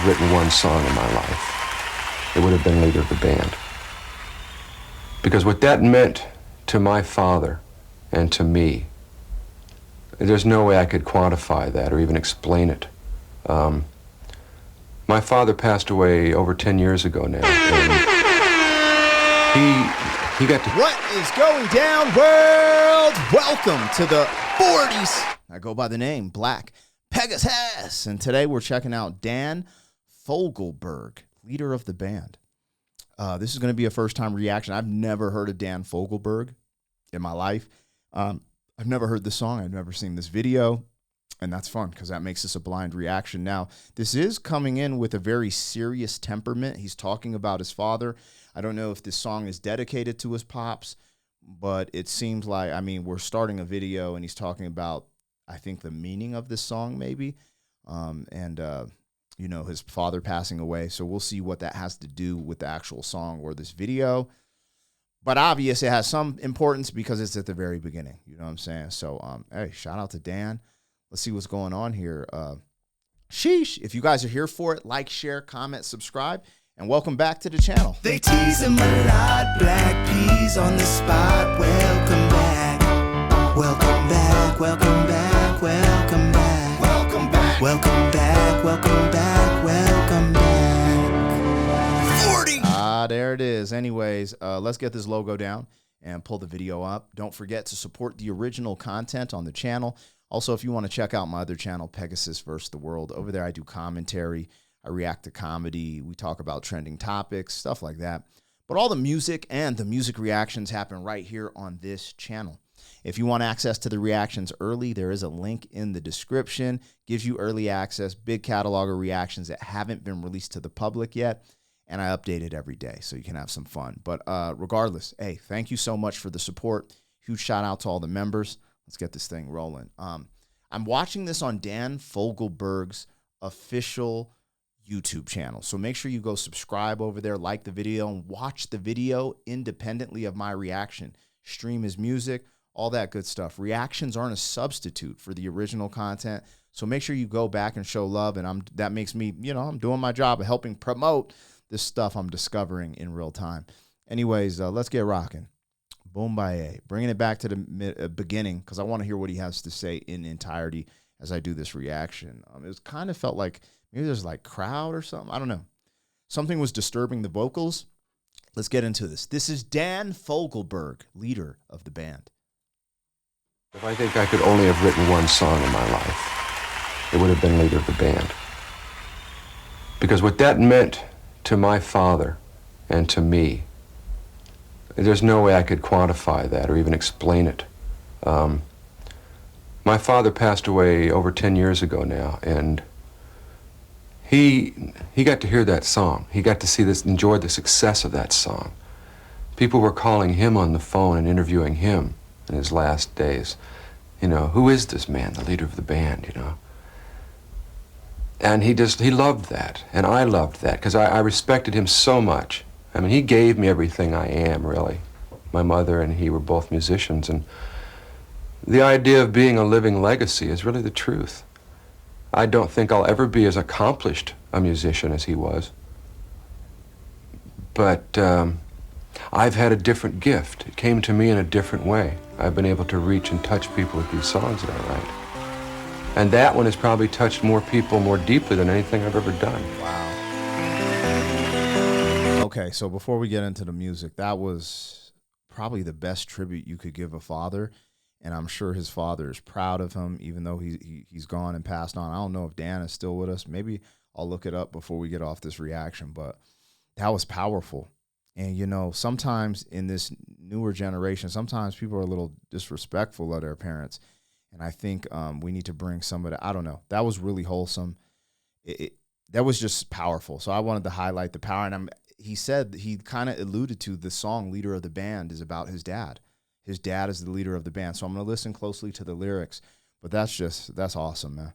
have written one song in my life, it would have been leader of the band. Because what that meant to my father and to me, there's no way I could quantify that or even explain it. My father passed away over 10 years ago now, and he got to... What is going down, world? Welcome to the 40s. I go by the name Black Pegasus, and today we're checking out Dan Fogelberg, leader of the band. This is going to be a first-time reaction. I've never heard of Dan Fogelberg in my life. I've never heard this song. I've never seen this video, and that's fun because that makes this a blind reaction. Now, this is coming in with a very serious temperament. He's talking about his father. I don't know if this song is dedicated to his pops, but it seems like, I mean, we're starting a video, and he's talking about, I think, the meaning of this song maybe, you know, his father passing away. So we'll see what that has to do with the actual song or this video. But obvious, it has some importance because it's at the very beginning. You know what I'm saying? So, hey, shout out to Dan. Let's see what's going on here. Sheesh. If you guys are here for it, like, share, comment, subscribe, and welcome back to the channel. They tease him a lot, black peas on the spot. Welcome back. Welcome back. Welcome back. Welcome back. Welcome back. Welcome back. Welcome back. Welcome back. 40. There it is. Anyways, let's get this logo down and pull the video up. Don't forget to support the original content on the channel. Also, if you want to check out my other channel, Pegasus vs. the World, over there I do commentary. I react to comedy. We talk about trending topics, stuff like that. But all the music and the music reactions happen right here on this channel. If you want access to the reactions early, there is a link in the description. Gives you early access, big catalog of reactions that haven't been released to the public yet. And I update it every day so you can have some fun. But regardless, hey, thank you so much for the support. Huge shout out to all the members. Let's get this thing rolling. I'm watching this on Dan Fogelberg's official YouTube channel. So make sure you go subscribe over there, like the video, and watch the video independently of my reaction. Stream his music, all that good stuff. Reactions aren't a substitute for the original content. So make sure you go back and show love. And that makes me, you know, I'm doing my job of helping promote this stuff I'm discovering in real time. Anyways, let's get rocking. Boom Baye. Bringing it back to the beginning because I want to hear what he has to say in entirety as I do this reaction. It was kind of felt like maybe there's like crowd or something. I don't know. Something was disturbing the vocals. Let's get into this. This is Dan Fogelberg, leader of the band. If I think I could only have written one song in my life, it would have been leader of the band. Because what that meant to my father and to me, there's no way I could quantify that or even explain it. My father passed away over 10 years ago now, and he got to hear that song. He got to see this, enjoy the success of that song. People were calling him on the phone and interviewing him in his last days. You know, who is this man, the leader of the band, you know? And he loved that, and I loved that, because I respected him so much. I mean, he gave me everything I am, really. My mother and he were both musicians, and the idea of being a living legacy is really the truth. I don't think I'll ever be as accomplished a musician as he was, but I've had a different gift. It came to me in a different way. I've been able to reach and touch people with these songs that I write. And that one has probably touched more people more deeply than anything I've ever done. Wow. Okay, so before we get into the music, that was probably the best tribute you could give a father. And I'm sure his father is proud of him, even though he's gone and passed on. I don't know if Dan is still with us. Maybe I'll look it up before we get off this reaction. But that was powerful. And, you know, sometimes in this newer generation, sometimes people are a little disrespectful of their parents. And I think we need to bring some of that. I don't know. That was really wholesome. That was just powerful. So I wanted to highlight the power. And he said, he kind of alluded to the song Leader of the Band is about his dad. His dad is the leader of the band. So I'm going to listen closely to the lyrics. But that's awesome, man.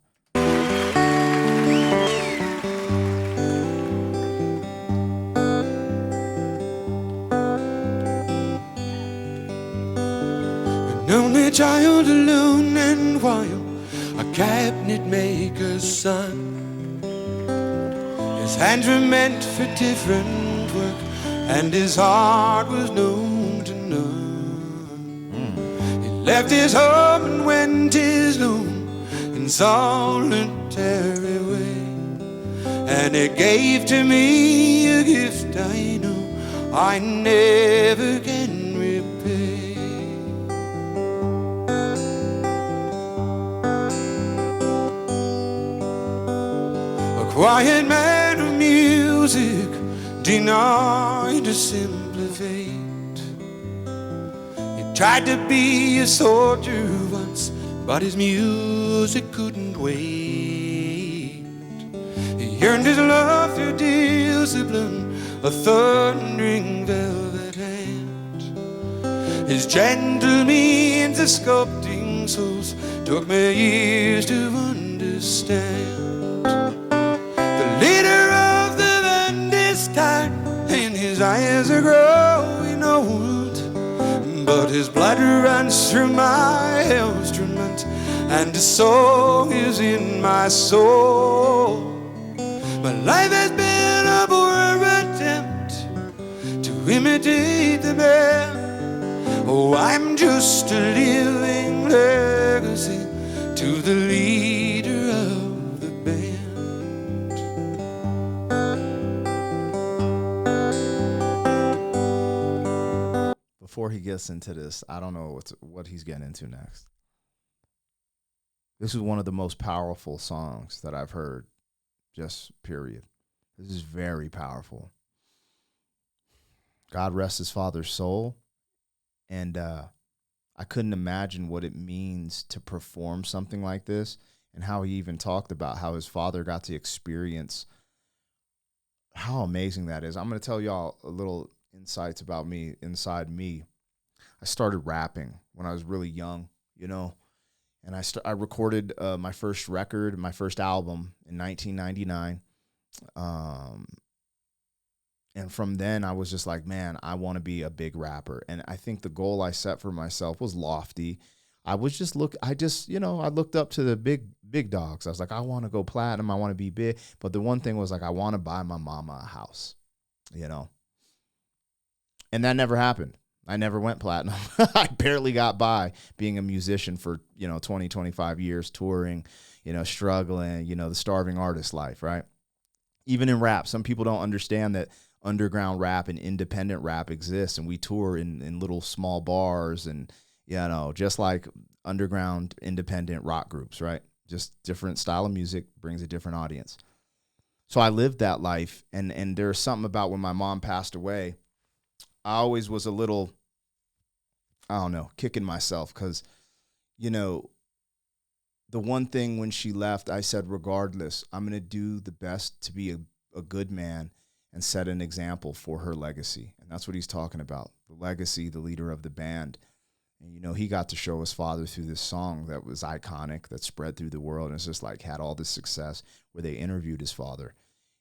An only child alone and wild, a cabinet maker's son. His hands were meant for different work, and his heart was known to none. He left his home and went his lone in solitary way, and it gave to me a gift I know I never can repay. A quiet man of music, denied a simpler fate. He tried to be a soldier once, but his music couldn't wait. He earned his love through discipline, a thundering velvet hand. His gentle means of sculpting souls took me years to understand. The leader of the band is tired, and his eyes are growing old, but his blood runs through my instrument, and his song is in my soul. My life has been a poor attempt to imitate the man. Oh, I'm just a living legacy to the leader of the band. Before he gets into this, I don't know what he's getting into next. This is one of the most powerful songs that I've heard, just period. This is very powerful. God rest his father's soul. And I couldn't imagine what it means to perform something like this, and how he even talked about how his father got to experience how amazing that is. I'm going to tell y'all a little insights about me, inside me. I started rapping when I was really young, you know, and I recorded my first record, my first album in 1999. And from then I was just like, man, I want to be a big rapper. And I think the goal I set for myself was lofty. I looked up to the big dogs. I was like, I want to go platinum. I want to be big. But the one thing was like, I want to buy my mama a house, you know. And that never happened. I never went platinum. I barely got by being a musician for, 20, 25 years, touring, struggling, the starving artist life, right? Even in rap, some people don't understand that underground rap and independent rap exists, and we tour in little small bars and, just like underground independent rock groups, right? Just different style of music brings a different audience. So I lived that life, and there's something about when my mom passed away, I always was a little, kicking myself because, the one thing when she left, I said, regardless, I'm going to do the best to be a good man and set an example for her legacy. And that's what he's talking about, the legacy, the leader of the band. And, he got to show his father through this song that was iconic, that spread through the world. And it's just like had all this success where they interviewed his father.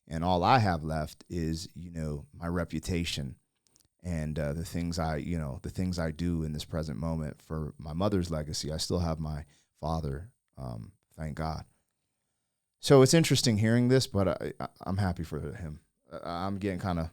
And all I have left is, my reputation and the things I do in this present moment for my mother's legacy. I still have my father, thank God. So it's interesting hearing this, but I'm happy for him. I'm getting kind of,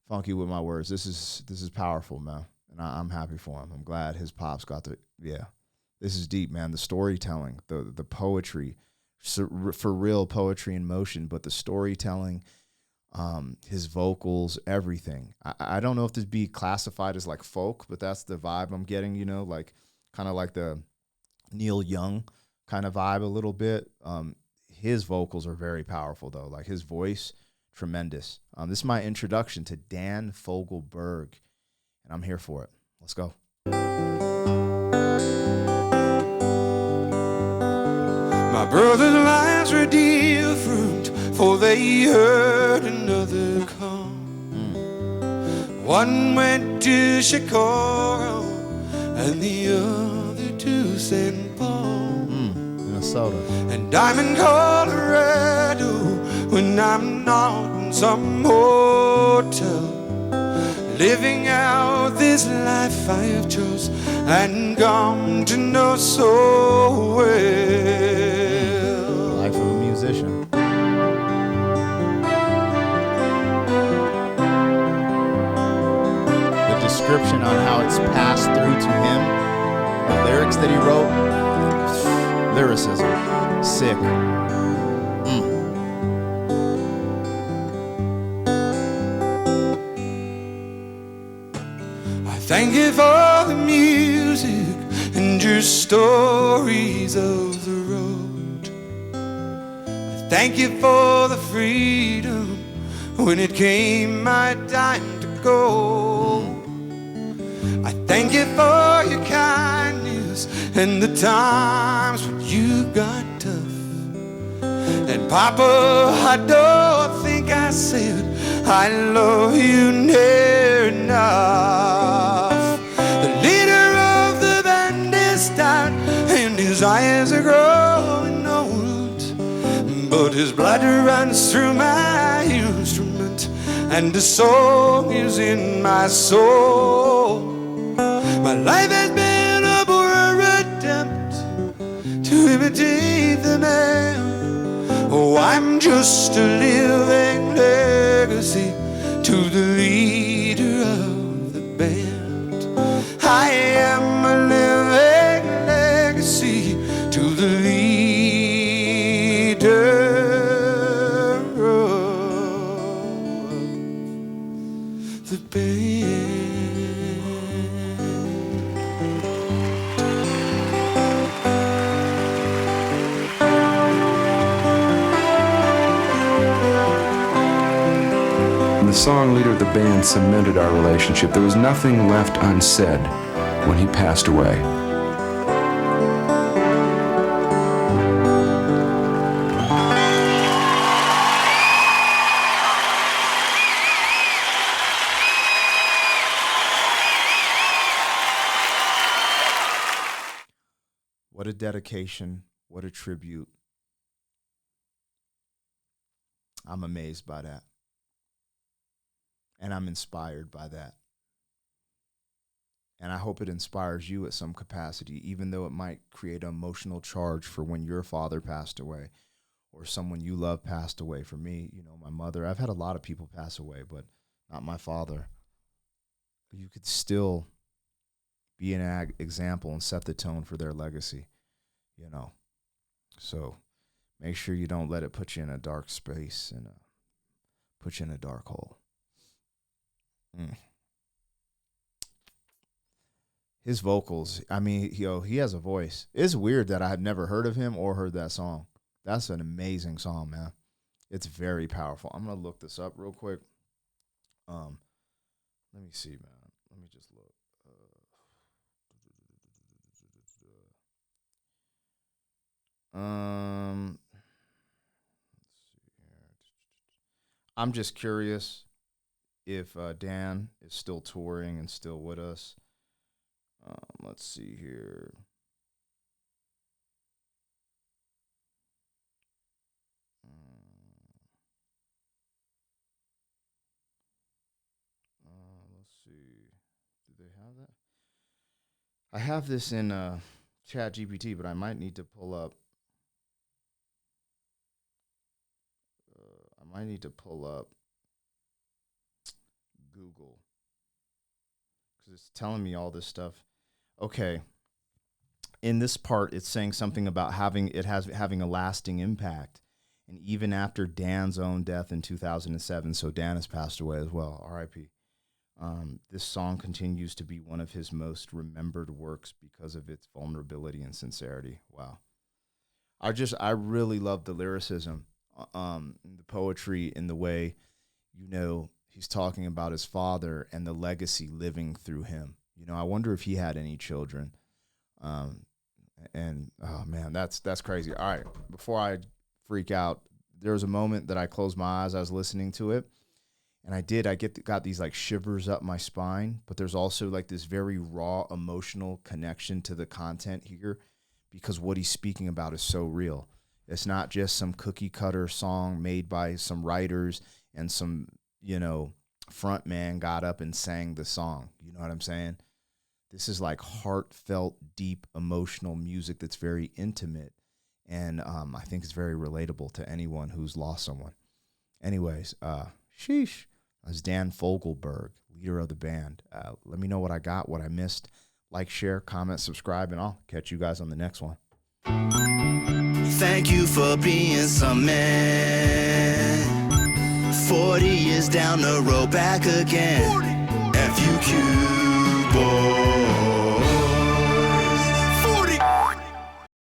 funky with my words. This is powerful, man. And I'm happy for him. I'm glad his pops got to, this is deep, man. The storytelling, the poetry, for real poetry in motion, but the storytelling, his vocals, everything. I don't know if this be classified as like folk, but that's the vibe I'm getting, like kind of like the Neil Young kind of vibe a little bit. His vocals are very powerful though. Like his voice, tremendous. This is my introduction to Dan Fogelberg, and I'm here for it. Let's go. My brother's lives were different, for they heard another come. One went to Chicago, and the other to St. Paul, Minnesota, and I'm in Colorado when I'm not in some hotel, living out this life I have chose and come to know so well. Life of a musician. description on how it's passed through to him, the lyrics that he wrote, lyricism, sick. Thank you for the music and your stories of the road. I thank you for the freedom when it came my time to go. I thank you for your kindness and the times when you got tough. And Papa, I don't think I said I love you near enough. The leader of the band is down and his eyes are growing old, but his blood runs through my instrument and the song is in my soul. My life has been a poor attempt to imitate the man. Oh, I'm just a living legacy to the leader of the band. I am a living legacy to the leader of the band. The song leader of the band cemented our relationship. There was nothing left unsaid when he passed away. What a dedication, what a tribute. I'm amazed by that. And I'm inspired by that. And I hope it inspires you at some capacity, even though it might create an emotional charge for when your father passed away or someone you love passed away. For me, my mother, I've had a lot of people pass away, but not my father. You could still be an example and set the tone for their legacy, So make sure you don't let it put you in a dark space and put you in a dark hole. His vocals, he has a voice. It's weird that I had never heard of him or heard that song. That's an amazing song, man. It's very powerful. I'm going to look this up real quick. Let me see, man. Let me just look. I'm just curious if Dan is still touring and still with us. Let's see here. Let's see. Do they have that? I have this in ChatGPT, but I might need to pull up. Google, because it's telling me all this stuff. Okay. In this part, it's saying something about having a lasting impact. And even after Dan's own death in 2007, so Dan has passed away as well, R.I.P. This song continues to be one of his most remembered works because of its vulnerability and sincerity. Wow. I really love the lyricism, the poetry, in the way, he's talking about his father and the legacy living through him. I wonder if he had any children. And oh man, that's crazy. All right, before I freak out, there was a moment that I closed my eyes. I was listening to it, and I got these like shivers up my spine. But there's also like this very raw emotional connection to the content here, because what he's speaking about is so real. It's not just some cookie cutter song made by some writers and some front man got up and sang the song. You know what I'm saying? This is like heartfelt, deep, emotional music that's very intimate. And I think it's very relatable to anyone who's lost someone. Anyways, sheesh. That's Dan Fogelberg, leader of the band. Let me know what I got, what I missed. Like, share, comment, subscribe, and I'll catch you guys on the next one. Thank you for being some man. 40 years down the road, back again. FUQ, boy.